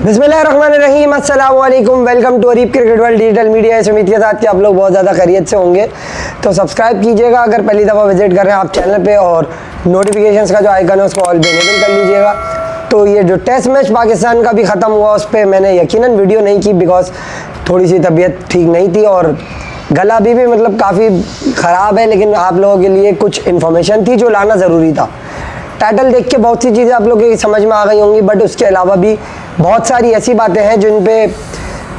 बिस्मिल्लाहिर्रहमानिर्रहीम, अस्सलाम वालेकुम, welcome to Areeb cricket world digital media. इस उम्मीद के साथ कि आप लोग बहुत ज़्यादा खैरियत से होंगे, तो सब्सक्राइब कीजिएगा अगर पहली दफ़ा विजिट कर रहे हैं आप चैनल पे, और नोटिफिकेशंस का जो आइकन है उसको ऑल पे इनेबल कर लीजिएगा। तो ये जो टेस्ट मैच पाकिस्तान का भी ख़त्म हुआ उस पर मैंने यकीनन वीडियो नहीं की, बिकॉज थोड़ी सी तबीयत ठीक नहीं थी और गला अभी भी मतलब काफ़ी ख़राब है, लेकिन आप लोगों के लिए कुछ इन्फॉर्मेशन थी जो लाना ज़रूरी था। टाइटल देख के बहुत सी चीज़ें आप लोगों की समझ में आ गई होंगी, बट उसके अलावा भी बहुत सारी ऐसी बातें हैं जिन पे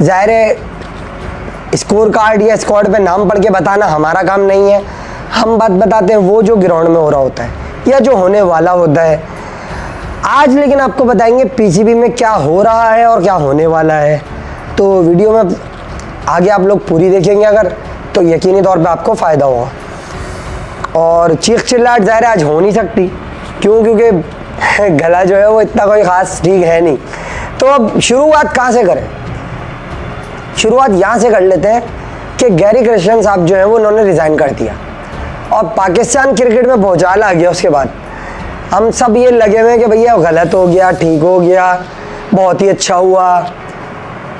ज़ाहिर है स्कोर कार्ड या स्क्वाड पे नाम पढ़ के बताना हमारा काम नहीं है। हम बात बताते हैं वो जो ग्राउंड में हो रहा होता है या जो होने वाला होता है। आज लेकिन आपको बताएंगे पीसीबी में क्या हो रहा है और क्या होने वाला है। तो वीडियो में आगे आप लोग पूरी देखेंगे अगर, तो यकीनी तौर पे आपको फ़ायदा होगा। और चीख चिल्लाहट ज़ाहिर आज हो नहीं सकती, क्योंकि गला जो है वो इतना कोई ख़ास ठीक है नहीं। तो अब शुरुआत कहाँ से करें? शुरुआत यहाँ से कर लेते हैं कि गैरी क्रिस्टन साहब जो है वो उन्होंने रिज़ाइन कर दिया और पाकिस्तान क्रिकेट में भूचाल आ गया। उसके बाद हम सब ये लगे हुए हैं कि भैया गलत हो गया, ठीक हो गया, बहुत ही अच्छा हुआ,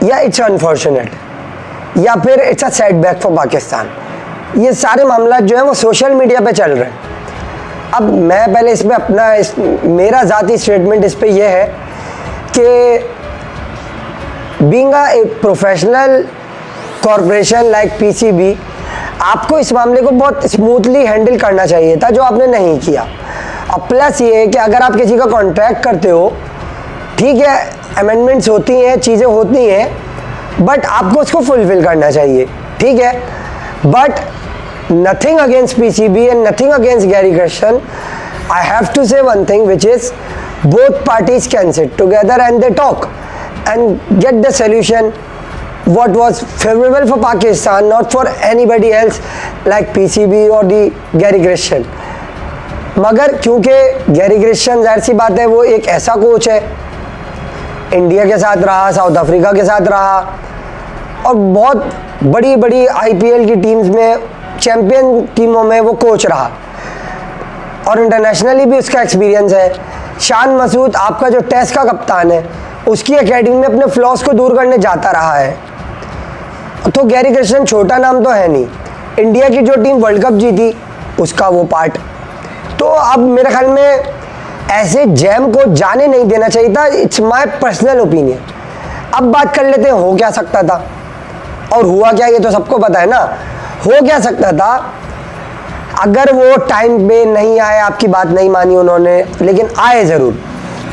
या इट्स अनफॉर्चुनेट, या फिर it's a setback for Pakistan. ये सारे मामला जो है वो सोशल मीडिया पे चल रहे हैं। अब मैं पहले इसमें मेरा ज़ाती स्टेटमेंट इस पे ये है कि being a professional corporation like PCB, आपको इस मामले को बहुत स्मूथली हैंडल करना चाहिए था, जो आपने नहीं किया। अब प्लस ये है कि अगर आप किसी का कॉन्ट्रैक्ट करते हो, ठीक है, अमेंडमेंट्स होती हैं, चीज़ें होती हैं, बट आपको उसको फुलफिल करना चाहिए, ठीक है। But nothing against PCB and nothing against Gary Krishnan. I have to say one thing, which is both parties can sit together and they talk and get the solution what was favorable for Pakistan, not for anybody else like PCB or the Gary Krishnan. मगर क्योंकि Gary Kristen जाहिर सी बात है वो एक ऐसा coach है, India के साथ रहा, साउथ अफ्रीका के साथ रहा और बहुत बड़ी बड़ी IPL की टीम्स में, चैंपियन टीमों में वो कोच रहा और इंटरनेशनली भी उसका एक्सपीरियंस है। शान मसूद आपका जो टेस्ट का कप्तान है, उसकी एकेडमी में अपने फ्लॉस को दूर करने जाता रहा है। तो गैरी क्रिस्टन छोटा नाम तो है नहीं, इंडिया की जो टीम वर्ल्ड कप जीती उसका वो पार्ट। तो अब मेरे ख्याल में ऐसे जैम को जाने नहीं देना चाहिए था। It's my personal opinion. अब बात कर लेते हैं हो क्या सकता था और हुआ क्या, ये तो सबको पता है ना। हो क्या सकता था, अगर वो टाइम पे नहीं आए, आपकी बात नहीं मानी उन्होंने, लेकिन आए ज़रूर,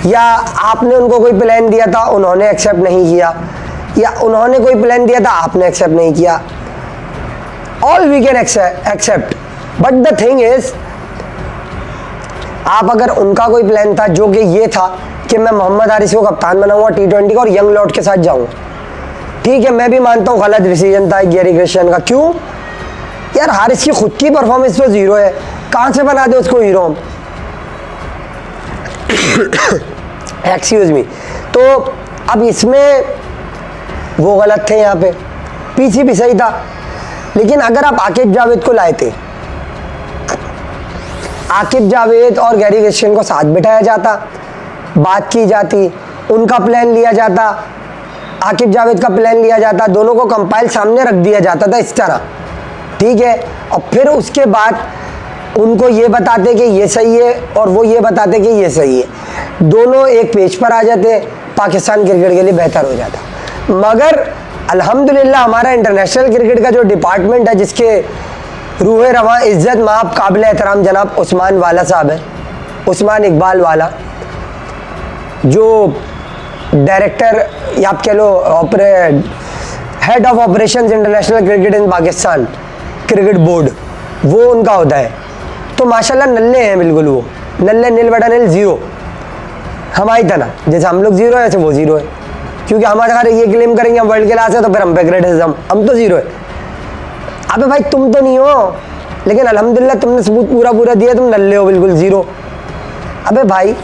या आपने उनको कोई प्लान दिया था उन्होंने एक्सेप्ट नहीं किया, या उन्होंने कोई प्लान दिया था आपने एक्सेप्ट नहीं किया, all we can accept. But the thing is, आप अगर उनका कोई प्लान था जो कि ये था कि मैं मोहम्मद हारिस को कप्तान बनाऊंगा T20 का और यंग लॉर्ड के साथ जाऊंगा, ठीक है, मैं भी मानता हूँ गलत डिसीजन था गैरी क्रिस्टन का। क्यों यार, हारिस की खुद की परफॉर्मेंस तो जीरो है, कहाँ से बना दे उसको हीरो? Excuse me. तो अब इसमें वो गलत थे, यहाँ पे पीसीबी सही था। लेकिन अगर आप आकिब जावेद को लाए थे, आकिब जावेद और गैरी क्रिस्टन को साथ बिठाया जाता, बात की जाती, उनका प्लान लिया जाता, आकिब जावेद का प्लान लिया जाता, दोनों को कंपाइल सामने रख दिया जाता था इस तरह, ठीक है। और फिर उसके बाद उनको ये बताते कि ये सही है और वो ये बताते कि ये सही है, दोनों एक पेज पर आ जाते, पाकिस्तान क्रिकेट के लिए बेहतर हो जाता। मगर अल्हम्दुलिल्लाह हमारा इंटरनेशनल क्रिकेट का जो डिपार्टमेंट है, जिसके रूह रवां इज़्ज़त माब काबिल एहतराम जनाब उस्मान वाला साहब है, उस्मान इकबाल वाला, जो डायरेक्टर या आप कह लो head of operations international cricket in Pakistan cricket board, वो उनका होता है। तो माशाल्लाह नल्ले हैं, बिल्कुल वो नल्ले, नील बटा नील, ज़ीरो, हमारी तरह। जैसे हम लोग ज़ीरो है ऐसे वो ज़ीरो है, क्योंकि हमारे घर ये क्लेम करेंगे हम वर्ल्ड क्लास है तो फिर हम पे ग्रेटिज्म, हम तो ज़ीरो है। अबे भाई तुम तो नहीं हो, लेकिन अल्हम्दुलिल्लाह तुमने सबूत पूरा दिया, तुम नल्ले हो, बिल्कुल ज़ीरो। अबे भाई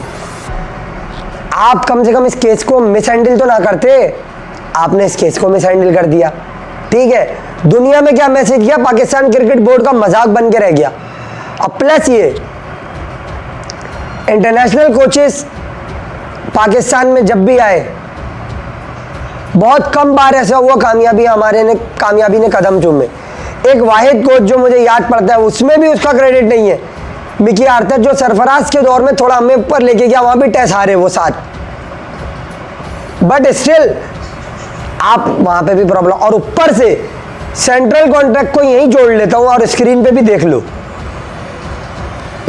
आप कम से कम इस केस को मिस हैंडल तो ना करते, आपने इस केस को मिस हैंडल कर दिया, ठीक है। दुनिया में क्या मैसेज किया, पाकिस्तान क्रिकेट बोर्ड का मजाक बन के रह गया। अब प्लस ये इंटरनेशनल कोचेस पाकिस्तान में जब भी आए बहुत कम बार ऐसा हुआ कामयाबी ने कदम चूमे। एक वाहिद कोच जो मुझे याद पड़ता है उसमें भी उसका क्रेडिट नहीं है, मिकी आर्थर, जो सरफराज के दौर में थोड़ा हमें ऊपर लेके गया, वहां भी टेस्ट हारे वो 7, बट स्टिल आप वहां पे भी प्रॉब्लम। और ऊपर से सेंट्रल कॉन्ट्रैक्ट को यहीं जोड़ लेता हूं और स्क्रीन पे भी देख लो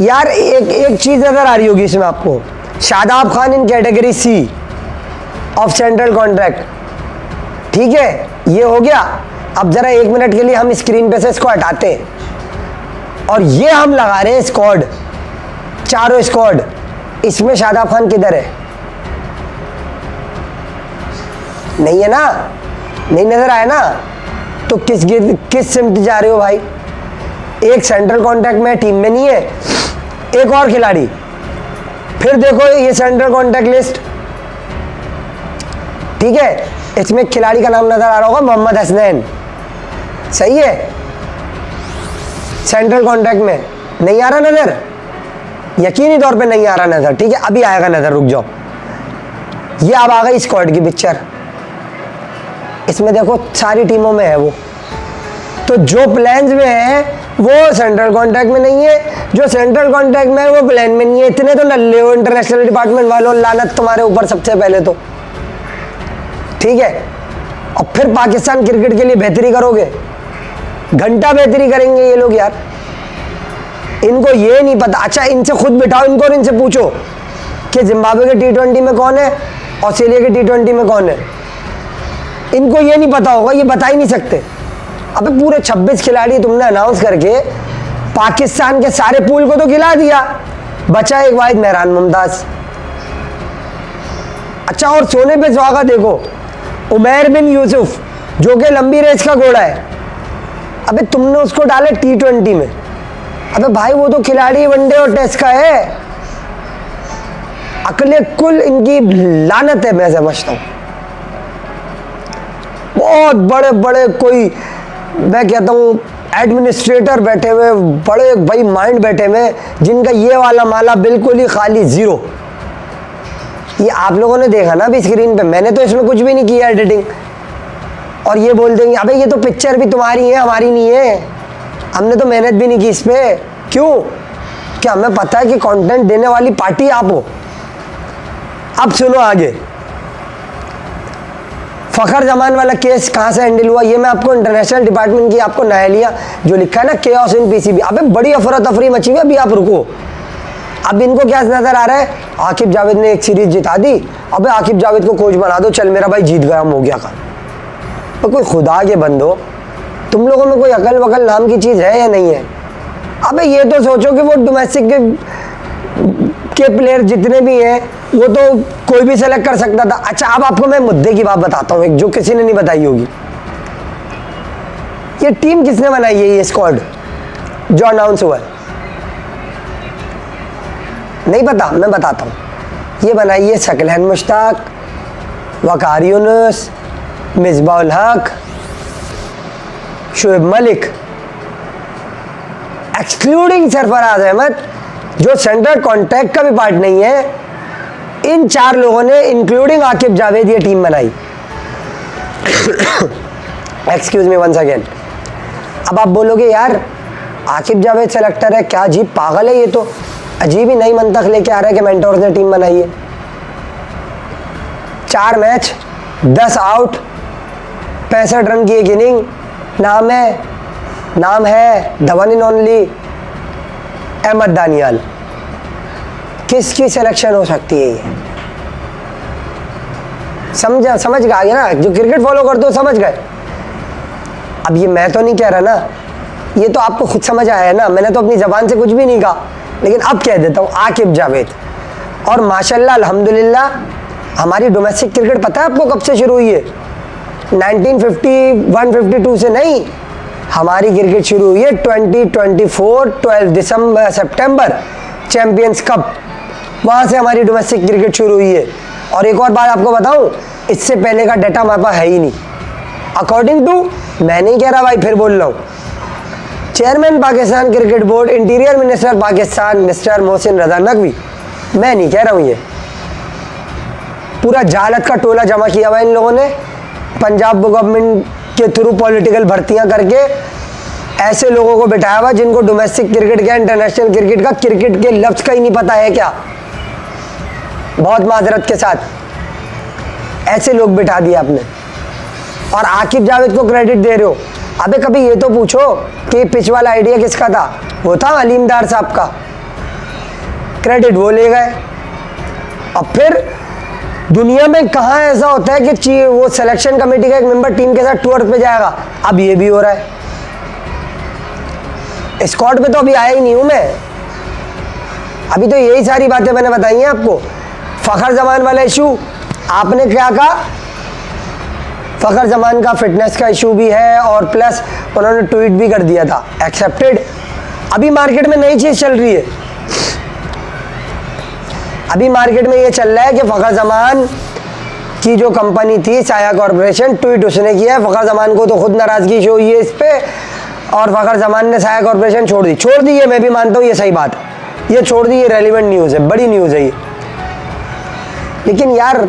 यार, एक चीज नजर आ रही होगी इसमें आपको, Shadab Khan in category C of central contract, ठीक है, ये हो गया। अब जरा 1 मिनट के लिए हम स्क्रीन पे से इसको हटाते हैं और ये हम लगा रहे हैं स्क्वाड, चारों स्क्वाड, इसमें शादाब खान किधर है? नहीं है ना, नहीं नजर आया ना, तो किस सिमट जा रहे हो भाई? एक सेंट्रल कॉन्ट्रैक्ट में टीम में नहीं है, एक और खिलाड़ी, फिर देखो ये सेंट्रल कॉन्ट्रैक्ट लिस्ट, ठीक है, इसमें खिलाड़ी का नाम नजर आ रहा होगा, मोहम्मद हसनैन, सही है, सेंट्रल कॉन्ट्रैक्ट में नहीं आ रहा नजर, यकीनी तौर पे नहीं आ रहा नजर, ठीक है, अभी आएगा नजर, रुक जाओ। ये अब आ गई स्क्वाड की पिक्चर, इसमें देखो सारी टीमों में है वो, तो जो प्लान्स में है वो सेंट्रल कॉन्ट्रैक्ट में नहीं है, जो सेंट्रल कॉन्ट्रैक्ट में है वो प्लान में नहीं है। इतने तो नल्ले हो इंटरनेशनल डिपार्टमेंट वालों, लानत तुम्हारे ऊपर सबसे पहले तो, ठीक है। और फिर पाकिस्तान क्रिकेट के लिए बेहतरी करोगे, घंटा बेहतरी करेंगे ये लोग यार, इनको ये नहीं पता। अच्छा इनसे खुद बिठाओ इनको और इनसे पूछो कि जिम्बाब्वे के T20 में कौन है, ऑस्ट्रेलिया के T20 में कौन है, इनको ये नहीं पता होगा, ये बता ही नहीं सकते। अबे पूरे 26 खिलाड़ी तुमने अनाउंस करके पाकिस्तान के सारे पूल को तो खिला दिया, बचा एक वाहिद मेहरान मुमताज। अच्छा और सोने पे सुहागा देखो, उमैर बिन यूसुफ जो कि लंबी रेस का घोड़ा है, अबे तुमने उसको डाले T20 में। अबे भाई वो तो खिलाड़ी वनडे और टेस्ट का है, अकले कुल इनकी लानत है, मैं समझता हूं। बहुत बड़े बड़े कोई मैं कहता हूं एडमिनिस्ट्रेटर बैठे हुए, बड़े भाई माइंड बैठे हुए, जिनका ये वाला माला बिल्कुल ही खाली जीरो। ये आप लोगों ने देखा ना अभी स्क्रीन पे, मैंने तो इसमें कुछ भी नहीं किया एडिटिंग, और ये बोल देंगे अबे ये तो पिक्चर भी तुम्हारी है हमारी नहीं है, हमने तो मेहनत भी नहीं की इस पे। क्यों? क्या हमें पता है कि कंटेंट देने वाली पार्टी आप हो। अब सुनो आगे, फखर जमान वाला केस कहाँ से हैंडल हुआ, ये मैं आपको इंटरनेशनल डिपार्टमेंट की आपको नहलिया जो लिखा है ना, केओस इन पीसीबी, अबे बड़ी अफरा तफरी मची हुई, अभी आप रुको। अब इनको क्या नजर आ रहा है, आकिब जावेद ने एक सीरीज जिता दी, अबे आकिब जावेद को कोच बना दो, चल मेरा भाई जीत गया, हम हो गया का। तो कोई खुदा के बंदो, तुम लोगों में कोई अकल वकल नाम की चीज है या नहीं है? अबे ये तो सोचो कि वो डोमेस्टिक के प्लेयर जितने भी हैं वो तो कोई भी सेलेक्ट कर सकता था। अच्छा अब आपको मैं मुद्दे की बात बताता हूँ, एक जो किसी ने नहीं बताई होगी। ये टीम किसने बनाई है, ये स्क्वाड जो अनाउंस हुआ है? नहीं पता? मैं बताता हूँ। ये बनाई है शकलहन मुश्ताक, वकार यूनुस, मिसबाउल हक, शुएब मलिक, एक्सक्लूडिंग सरफराज अहमद जो सेंट्रल कॉन्ट्रैक्ट का भी पार्ट नहीं है। इन 4 लोगों ने इंक्लूडिंग आकिब जावेद ये टीम बनाई। Excuse me once again. अब आप बोलोगे यार आकिब जावेद सेलेक्टर है, क्या अजीब पागल है ये, तो अजीब ही नई मंतख लेके आ रहा है कि मेंटोर्स ने टीम बनाई है। 4 मैच 10 आउट, 65 रन की एक इनिंग, नाम है the one and only Ahmed Daniyal. किसकी सिलेक्शन हो सकती है ये? समझ गए ना, जो क्रिकेट फॉलो करते हो समझ गए। अब ये मैं तो नहीं कह रहा ना, ये तो आपको खुद समझ आया है ना, मैंने तो अपनी जबान से कुछ भी नहीं कहा, लेकिन अब कह देता हूँ आकिब जावेद। और माशाल्लाह अल्हम्दुलिल्लाह हमारी डोमेस्टिक क्रिकेट पता है आपको कब से शुरू हुई है? 1951-52 से नहीं, हमारी क्रिकेट शुरू हुई है 2024 12 सितंबर चैंपियंस कप, वहाँ से हमारी डोमेस्टिक क्रिकेट शुरू हुई है। और एक और बात आपको बताऊं, इससे पहले का डाटा हमारे पास है ही नहीं। अकॉर्डिंग टू, मैं नहीं कह रहा भाई, फिर बोल रहा हूँ, chairman Pakistan cricket board, interior minister Pakistan mister Mohsin Raza Naqvi, मैं नहीं कह रहा हूँ, ये पूरा जालत का टोला जमा किया हुआ इन लोगों ने। पंजाब गवर्नमेंट के थ्रू पॉलिटिकल भर्तियां करके ऐसे लोगों को बिठाया हुआ जिनको डोमेस्टिक क्रिकेट का, इंटरनेशनल क्रिकेट का, क्रिकेट के लफ्ज का ही नहीं पता है क्या। बहुत माजरत के साथ ऐसे लोग बिठा दिए आपने और आकिब जावेद को क्रेडिट दे रहे हो। अबे कभी ये तो पूछो कि पिच वाला आइडिया किसका था? वो था अलीमदार साहब का, क्रेडिट वो ले गए। अब फिर दुनिया में कहाँ ऐसा होता है कि वो सिलेक्शन कमेटी का एक मेंबर टीम के साथ टूर पे जाएगा? अब ये भी हो रहा है। स्क्वाड पे तो अभी आया ही नहीं हूं मैं, अभी तो यही सारी बातें मैंने बताई हैं आपको। फखर जमान वाला इशू आपने क्या कहा? फखर जमान का फिटनेस का इशू भी है और प्लस उन्होंने ट्वीट भी कर दिया था, एक्सेप्टेड। अभी मार्केट में नई चीज चल रही है, अभी मार्केट में ये चल रहा है कि फखर जमान की जो कंपनी थी साया कॉर्पोरेशन, ट्वीट उसने किया है। फखर जमान को तो खुद नाराजगी शो हुई है इस पे और फखर जमान ने साया कॉर्पोरेशन छोड़ दी है। मैं भी मानता हूँ ये सही बात है, ये छोड़ दी, ये रेलिवेंट न्यूज़ है, बड़ी न्यूज़ है ये। लेकिन यार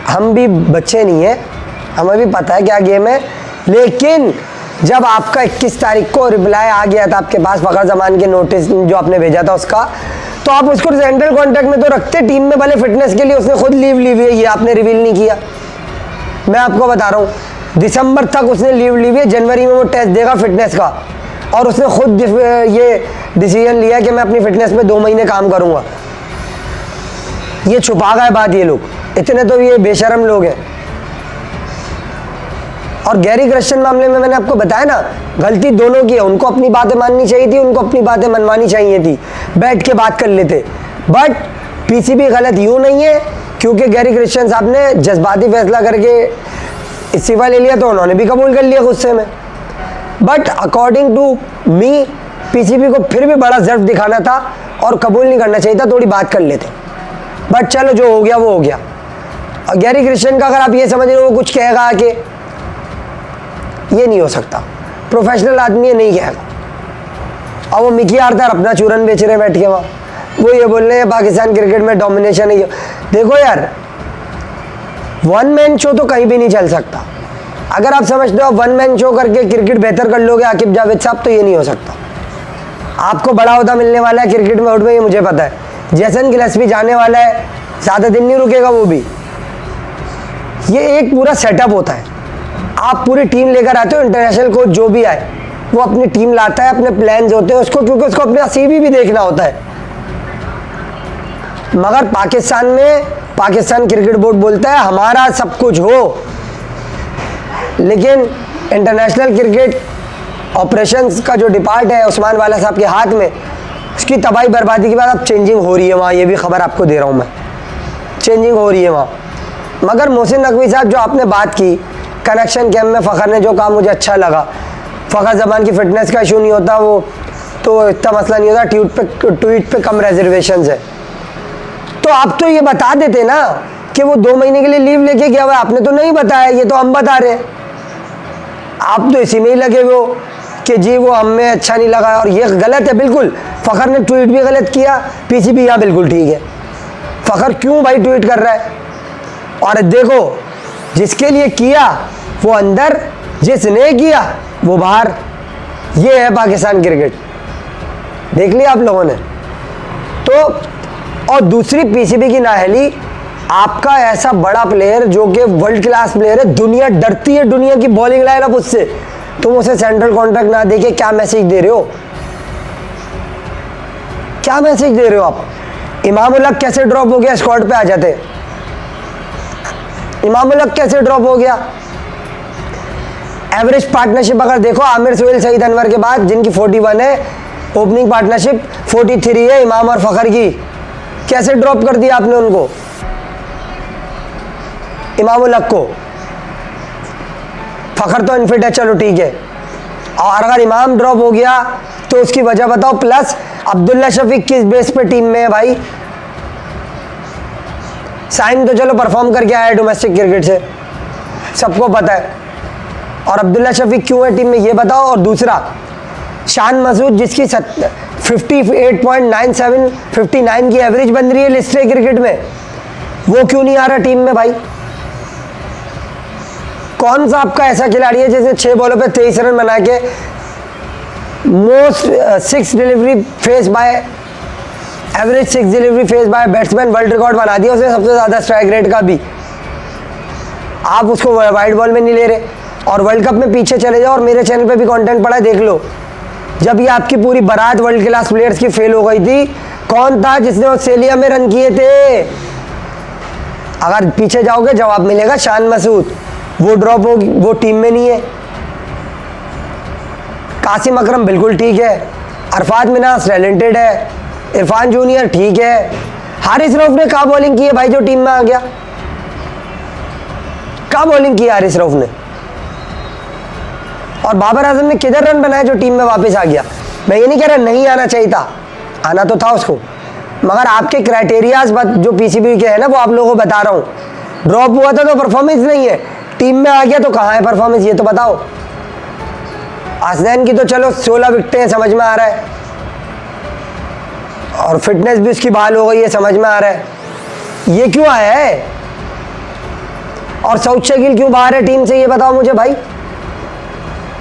हम भी बच्चे नहीं है, हमें भी पता है क्या गेम है। लेकिन जब आपका 21 तारीख को रिप्लाई आ गया था आपके पास फखर जमान के नोटिस जो आपने भेजा था उसका, तो आप उसको सेंट्रल कॉन्ट्रैक्ट में तो रखते टीम में, भले फिटनेस के लिए उसने खुद लीव ली हुई है, ये आपने रिवील नहीं किया। मैं आपको बता रहा हूँ दिसंबर तक उसने लीव ली हुई है, जनवरी में वो टेस्ट देगा फिटनेस का और उसने खुद ये डिसीजन लिया कि मैं अपनी फिटनेस में 2 महीने काम करूँगा। ये छुपा गए बात, ये लोग इतने तो ये बेशरम लोग हैं। और गैरी क्रिश्चियन मामले में मैंने आपको बताया ना, गलती दोनों की है, उनको अपनी बातें माननी चाहिए थी, उनको अपनी बातें मनवानी चाहिए थी, बैठ के बात कर लेते। बट पीसीबी गलत यूं नहीं है क्योंकि गैरी क्रिश्चियन साहब ने जज्बाती फैसला करके इस्तीफा ले लिया तो उन्होंने भी कबूल कर लिया गुस्से में। But according to me PCB को फिर भी बड़ा ज़र्फ दिखाना था और कबूल नहीं करना चाहिए था, थोड़ी बात कर लेते। बट चलो जो हो गया वो हो गया। और गैरी क्रिश्चियन का अगर आप ये समझ रहे हो वो कुछ कहेगा आके, ये नहीं हो सकता, प्रोफेशनल आदमी है, नहीं कहेगा। और वो मिकी आर्थर अपना चूरन बेच रहे बैठ के वहाँ, वो ये बोल रहे हैं पाकिस्तान क्रिकेट में डोमिनेशन है। देखो यार, वन मैन शो तो कहीं भी नहीं चल सकता। अगर आप समझते हो वन मैन शो करके क्रिकेट बेहतर कर लोगे आकिब जावेद साहब, तो ये नहीं हो सकता। आपको बड़ा ओहदा मिलने वाला है क्रिकेट में आउट में, ये मुझे पता है। जैसन गिलस्पी जाने वाला है, ज़्यादा दिन नहीं रुकेगा वो भी। ये एक पूरा सेटअप होता है, आप पूरी टीम लेकर आते हो, इंटरनेशनल कोच जो भी आए वो अपनी टीम लाता है, अपने प्लान्स होते हैं उसको, क्योंकि उसको अपना सीवी भी देखना होता है। मगर पाकिस्तान में पाकिस्तान क्रिकेट बोर्ड बोलता है हमारा सब कुछ हो, लेकिन इंटरनेशनल क्रिकेट ऑपरेशंस का जो डिपार्ट है उस्मान वाला साहब के हाथ में, उसकी तबाही बर्बादी के बाद अब चेंजिंग हो रही है वहाँ। ये भी खबर आपको दे रहा हूँ मैं, चेंजिंग हो रही है वहाँ। मगर मोहसिन नकवी साहब जो आपने बात की कनेक्शन कैम्प में, फ़खर ने जो कहा मुझे अच्छा लगा। फ़खर जमान की फ़िटनेस का इशू नहीं होता, वो तो इतना मसला नहीं होता, ट्वीट पे कम रिजर्वेशंस है। तो आप तो ये बता देते ना कि वो 2 महीने के लिए लीव लेके गया हुआ है, आपने तो नहीं बताया, ये तो हम बता रहे हैं। आप तो इसी में ही लगे हुए हो कि जी वो हमें अच्छा नहीं लगा, और ये गलत है बिल्कुल। फ़खर ने ट्वीट भी गलत किया, पीसीबी यहाँ बिल्कुल ठीक है। फ़खर क्यों भाई ट्वीट कर रहा है? और देखो जिसके लिए किया वो अंदर, जिसने किया वो बाहर। ये है पाकिस्तान क्रिकेट, देख लिया आप लोगों ने तो। और दूसरी पीसीबी की नाअहली, आपका ऐसा बड़ा प्लेयर जो कि वर्ल्ड क्लास प्लेयर है, दुनिया डरती है दुनिया की बॉलिंग लाइनअप उससे, तुम उसे सेंट्रल कॉन्ट्रैक्ट ना देके क्या मैसेज दे रहे हो? क्या मैसेज दे रहे हो आप? इमाम उल हक कैसे ड्रॉप हो गया? स्क्वाड पे आ जाते। इमाम उल हक कैसे ड्रॉप हो गया? एवरेज पार्टनरशिप अगर देखो आमिर सुहेल सईद अनवर के बाद जिनकी 41 है, ओपनिंग पार्टनरशिप 43 है इमाम और फ़खर की, कैसे ड्रॉप कर दिया आपने उनको? इमाम उल हक को। फ़खर तो इनफिट है, चलो ठीक है, और अगर इमाम ड्रॉप हो गया तो उसकी वजह बताओ। प्लस अब्दुल्ला शफीक किस बेस पे टीम में है भाई? साइम तो चलो परफॉर्म करके आया डोमेस्टिक क्रिकेट से, सबको पता है, और अब्दुल्ला शफीक क्यों है टीम में ये बताओ। और दूसरा शान मसूद जिसकी 58.97 59 की एवरेज बन रही है लिस्ट क्रिकेट में, वो क्यों नहीं आ रहा टीम में भाई? कौन सा आपका ऐसा खिलाड़ी है जैसे 6 बॉलों पे 23 रन बना के most 6 delivery face by average 6 delivery face by batsman world record बना दिया उसने, सबसे ज़्यादा स्ट्राइक रेट का भी। आप उसको वाइड बॉल में नहीं ले रहे। और वर्ल्ड कप में पीछे चले जाओ, और मेरे चैनल पे भी कंटेंट पड़ा है, देख लो। जब ये आपकी पूरी बारात वर्ल्ड क्लास प्लेयर्स की फेल हो गई थी, कौन था जिसने ऑस्ट्रेलिया में रन किए थे? अगर पीछे जाओगे जवाब मिलेगा शान मसूद, वो ड्रॉप हो, वो टीम में नहीं है। कासिम अकरम बिल्कुल ठीक है, अरफात मिनास टैलेंटेड है, इरफान जूनियर ठीक है, हारिस रऊफ ने कहाँ बॉलिंग की है भाई जो टीम में आ गया? कहाँ बॉलिंग की हारिस रऊफ ने? और बाबर आजम ने किधर रन बनाए जो टीम में वापस आ गया? मैं ये नहीं कह रहा नहीं आना चाहिए था, आना तो था उसको, मगर आपके क्राइटेरियाज जो पीसीबी के हैं ना, वो आप लोगों को बता रहा हूँ। ड्रॉप हुआ था तो परफॉर्मेंस नहीं है, टीम में आ गया तो कहाँ है परफॉर्मेंस, ये तो बताओ। आसदैन की तो चलो 16 विकेटें समझ में आ रहा है, और फिटनेस भी उसकी बहाल हो गई है, समझ में आ रहा है। ये क्यों आया है? और सऊद शकील क्यों बाहर है टीम से, ये बताओ मुझे भाई।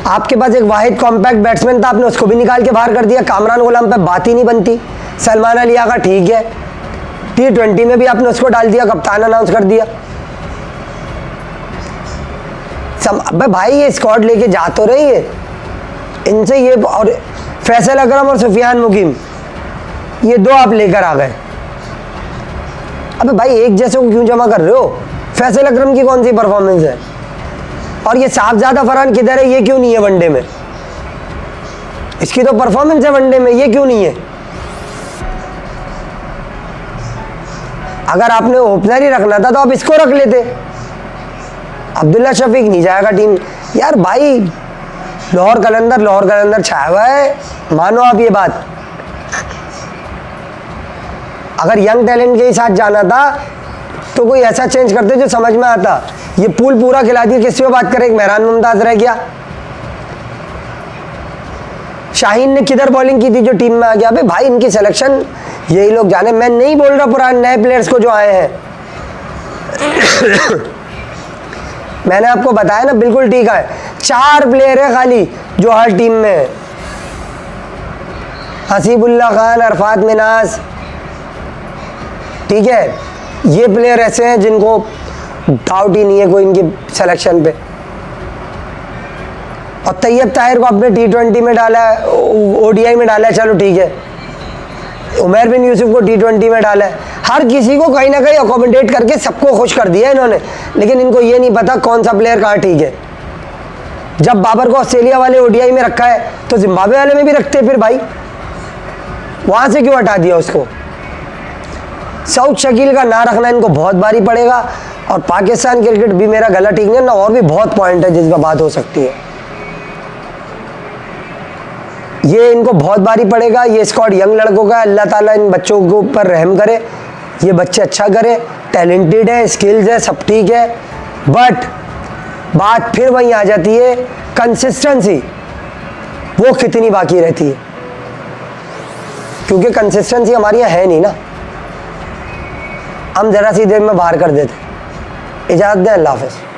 आपके पास एक वाहिद कॉम्पैक्ट बैट्समैन था, आपने उसको भी निकाल के बाहर कर दिया। कामरान गुलाम पे बात ही नहीं बनती। सलमान अली आगा ठीक है, T20 में भी आपने उसको डाल दिया, कप्तान अनाउंस कर दिया। अबे भाई ये स्क्वाड लेके जा तो रही है इनसे, ये और फैसल अकरम और सुफियान मुकीम, ये 2 आप लेकर आ गए। अबे भाई एक जैसे को क्यों जमा कर रहे हो? फैसल अकरम की कौन सी परफॉर्मेंस है? और ये साहबजादा फरहान किधर है, ये क्यों नहीं है वनडे में? इसकी तो परफॉर्मेंस है वनडे में, ये क्यों नहीं है? अगर आपने ओपनर ही रखना था तो आप इसको रख लेते। अब्दुल्ला शफीक नहीं जाएगा टीम। यार भाई लाहौर कलंदर छाया हुआ है, मानो आप ये बात। अगर यंग टैलेंट के ही साथ जाना था तो कोई ऐसा चेंज करते जो समझ में आता। ये पूल पूरा खिला दिया, किसी पे बात करें? एक मेहरान मुमताज रह गया। शाहीन ने किधर बॉलिंग की थी जो टीम में आ गया? अबे भाई इनकी सिलेक्शन यही लोग जाने। मैं नहीं बोल रहा पुराने नए प्लेयर्स को जो आए हैं मैंने आपको बताया ना, बिल्कुल ठीक है। 4 प्लेयर है खाली जो हर टीम में है, हसीबुल्ला खान, अरफात मिनास, ठीक है। ये प्लेयर ऐसे हैं जिनको डाउट ही नहीं है कोई इनकी सिलेक्शन पे। और तैयब ताहिर को अपने T20 में डाला है, ODI में डाला है, चलो ठीक है। उमर बिन यूसुफ को T20 में डाला है। हर किसी को कहीं ना कहीं अकोमोडेट करके सबको खुश कर दिया इन्होंने, लेकिन इनको ये नहीं पता कौन सा प्लेयर कहाँ ठीक है। जब बाबर को ऑस्ट्रेलिया वाले ODI में रखा है तो जिम्बाब्वे वाले में भी रखते फिर भाई, वहाँ से क्यों हटा दिया उसको? सऊद शकील का ना रखना इनको बहुत भारी पड़ेगा। और पाकिस्तान क्रिकेट भी मेरा गला ठीक नहीं ना, और भी बहुत पॉइंट है जिस पर बात हो सकती है। ये इनको बहुत भारी पड़ेगा। ये स्क्वाड यंग लड़कों का, अल्लाह ताला इन बच्चों के ऊपर रहम करे, ये बच्चे अच्छा करे, टैलेंटेड है, स्किल्स है, सब ठीक है। बट बात फिर वहीं आ जाती है, कंसिस्टेंसी वो कितनी बाकी रहती है, क्योंकि कंसिस्टेंसी हमारे यहाँ है नहीं ना, हम ज़रा सी देर में बाहर कर देते। इजाज़त दें, अल्लाह हाफ़िज़।